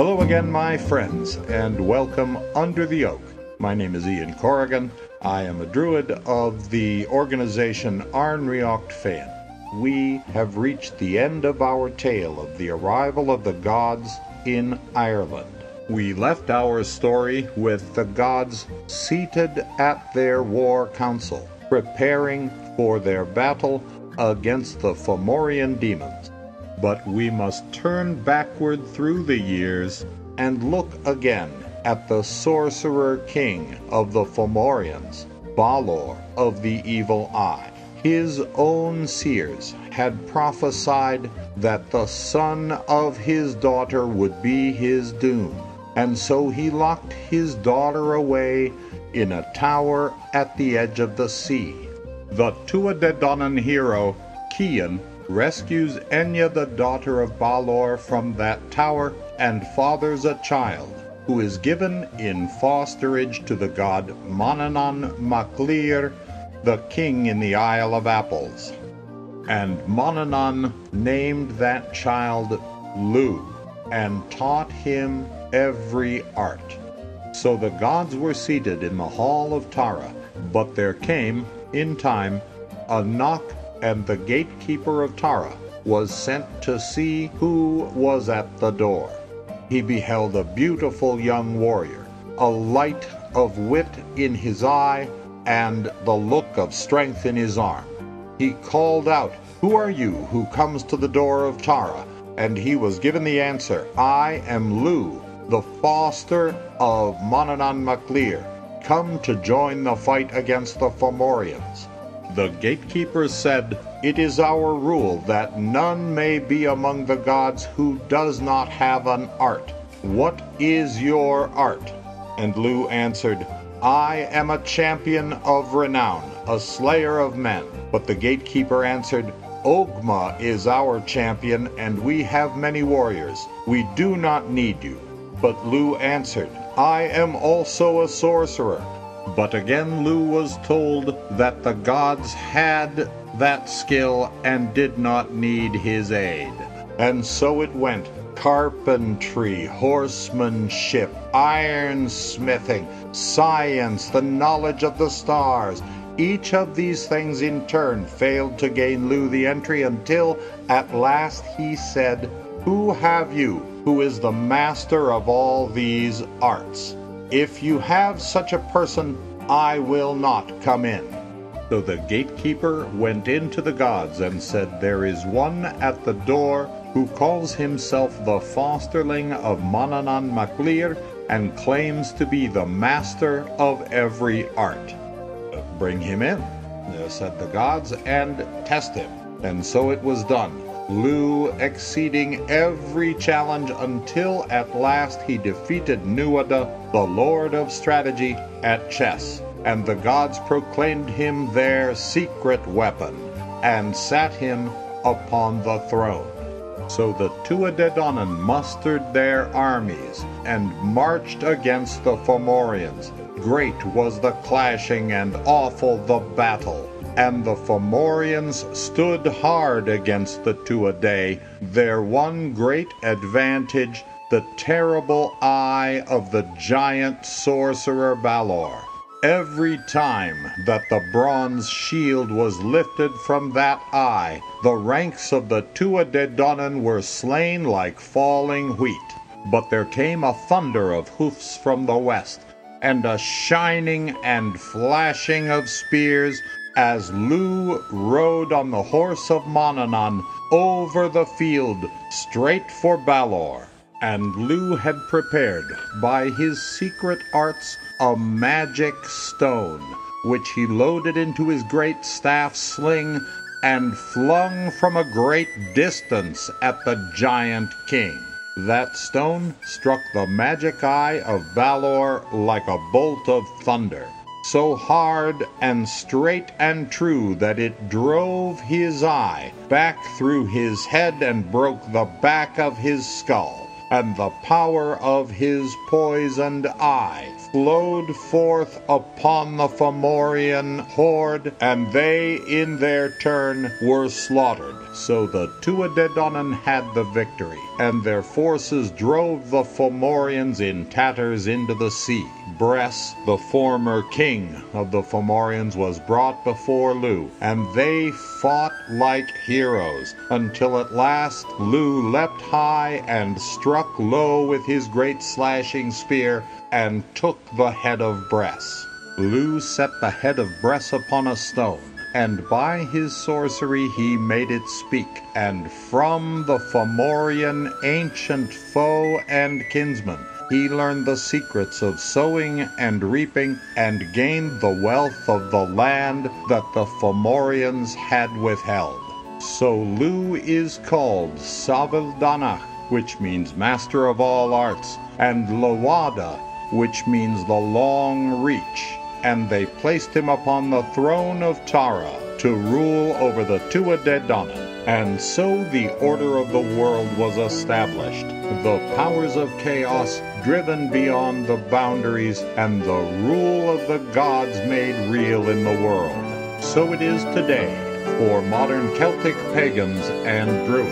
Hello again, my friends, and welcome Under the Oak. My name is Ian Corrigan. I am a druid of the organization Arnriocht Féin. We have reached the end of our tale of the arrival of the gods in Ireland. We left our story with the gods seated at their war council, preparing for their battle against the Fomorian demons. But we must turn backward through the years and look again at the sorcerer king of the Fomorians, Balor of the Evil Eye. His own seers had prophesied that the son of his daughter would be his doom, and so he locked his daughter away in a tower at the edge of the sea. The Tuatha De Danann hero, Cian, rescues Enya, the daughter of Balor, from that tower and fathers a child, who is given in fosterage to the god Manannán mac Lir, the king in the Isle of Apples. And Manannán named that child Lugh, and taught him every art. So the gods were seated in the hall of Tara, but there came, in time, a knock, and the gatekeeper of Tara was sent to see who was at the door. He beheld a beautiful young warrior, a light of wit in his eye, and the look of strength in his arm. He called out, "Who are you who comes to the door of Tara?" And he was given the answer, "I am Lugh, the foster of Manannán mac Lir, come to join the fight against the Fomorians." The gatekeeper said, "It is our rule that none may be among the gods who does not have an art. What is your art?" And Lugh answered, "I am a champion of renown, a slayer of men." But the gatekeeper answered, "Ogma is our champion, and we have many warriors. We do not need you." But Lugh answered, "I am also a sorcerer." But again Lugh was told that the gods had that skill and did not need his aid. And so it went. Carpentry, horsemanship, ironsmithing, science, the knowledge of the stars. Each of these things in turn failed to gain Lugh the entry until at last he said, "Who have you who is the master of all these arts? If you have such a person, I will not come in." So the gatekeeper went into the gods and said, "There is one at the door who calls himself the fosterling of Manannán mac Lir and claims to be the master of every art. Bring him in," said the gods, "and test him." And so it was done, Lugh exceeding every challenge until at last he defeated Nuada, the lord of strategy, at chess. And the gods proclaimed him their secret weapon, and sat him upon the throne. So the Tuatha De Danann mustered their armies, and marched against the Fomorians. Great was the clashing, and awful the battle. And the Fomorians stood hard against the Tuatha, their one great advantage, the terrible eye of the giant sorcerer Balor. Every time that the bronze shield was lifted from that eye, the ranks of the Tuatha De Danann were slain like falling wheat. But there came a thunder of hoofs from the west, and a shining and flashing of spears, as Lugh rode on the horse of Manannán over the field straight for Balor. And Lugh had prepared, by his secret arts, a magic stone, which he loaded into his great staff sling and flung from a great distance at the giant king. That stone struck the magic eye of Balor like a bolt of thunder, so hard and straight and true that it drove his eye back through his head and broke the back of his skull. and the power of his poisoned eye flowed forth upon the Fomorian horde, and they in their turn were slaughtered. So the Tuatha De Danann had the victory, and their forces drove the Fomorians in tatters into the sea. Bress, the former king of the Fomorians, was brought before Lugh, and they fought like heroes, until at last Lugh leapt high and struck low with his great slashing spear, and took the head of Bress. Lugh set the head of Bress upon a stone, and by his sorcery he made it speak, and from the Fomorian ancient foe and kinsman he learned the secrets of sowing and reaping, and gained the wealth of the land that the Fomorians had withheld. So Lugh is called Savildannach, which means master of all arts, and Lawada, which means the long reach. And they placed him upon the throne of Tara to rule over the Tuatha De Danann. And so the order of the world was established, the powers of chaos driven beyond the boundaries, and the rule of the gods made real in the world. So it is today for modern Celtic pagans and Druids.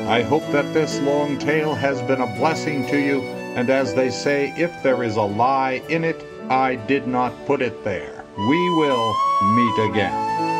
I hope that this long tale has been a blessing to you, and as they say, if there is a lie in it, I did not put it there. We will meet again.